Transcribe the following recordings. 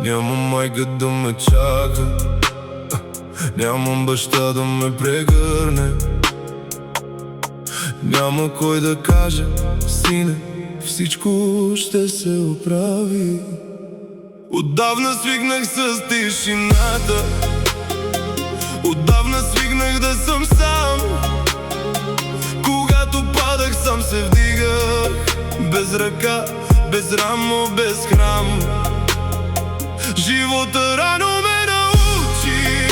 Нямам майка да ме чака, нямам баща да ме прегърне, няма кой да каже: сине, всичко ще се оправи. Отдавна свикнах с тишината, отдавна свикнах да съм сам. Когато падах, сам се вдигах, без ръка, без рамо, без храм. Живота рано ме научи,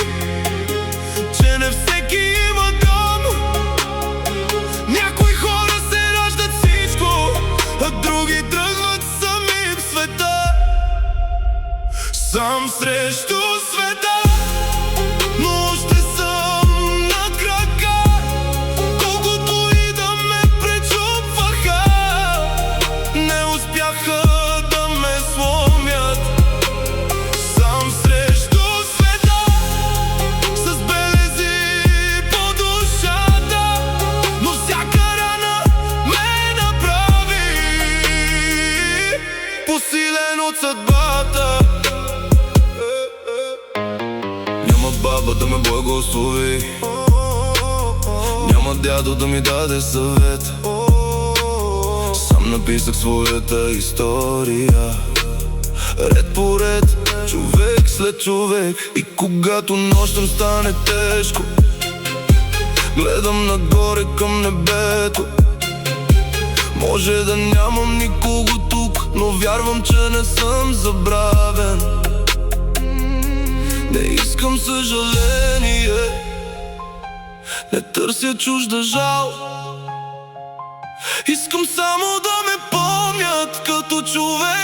че не всеки има дом. Някои хора се раждат всичко, а други тръгват сами в света, сам срещу света. Но още съм на крака, колкото и да ме пречупваха, не успяха да ме сломят. Сам срещу света, с белези по душата, но всяка рана ме направи посилен от съдбата. Няма баба да ме благослови, няма дядо да ми даде съвет. Сам написах своята история, ред по ред, човек след човек. И когато нощем стане тежко, гледам нагоре към небето. Може да нямам никого тук, но вярвам, че не съм забравен. Не искам съжаление, не търся чужда жал. Искам само да ме помнят като човек,